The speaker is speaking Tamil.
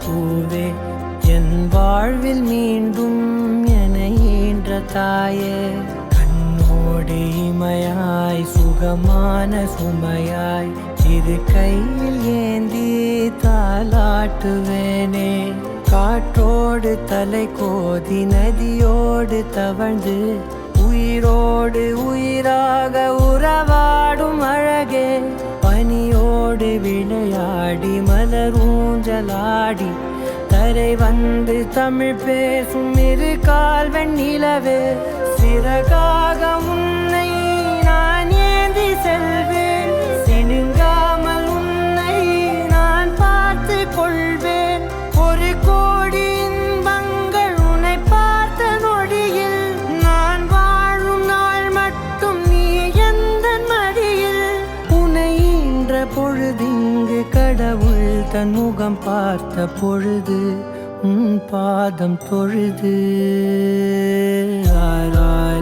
பூவே என் வாழ்வில் மீண்டும் என ஈன்ற தாயே கண்ணோடு இமையாய் சுகமான சுமையாய் இரு கையில் ஏந்தி தாலாட்டுவேனே காற்றோடு தலை கோதி நதியோடு தவழ்ந்து உயிரோடு உயிராக உறவாடும் அழகே பனியோடு விளையாடி மலர் ஊஞ்சலாடி தரை வந்து தமிழ் பேசும் இரு கால் வெண்ணிலவே சிறகாக உன்னை நான் ஏந்தி செல்வேன் சினுங்காமல் உன்னை நான் பார்த்து கொள்வேன் ஒரு கோடி இன்பங்கள் உன்னை பார்த்த நொடியில் நான் வாழும் நாள் மட்டும் நீ எந்த மடியில் உன்னை ஈன்ற பொழுதிங்கு கடவுள் தன் முகம் பார்த்த பொழுது உன் பாதம் தொழுது ஆராய்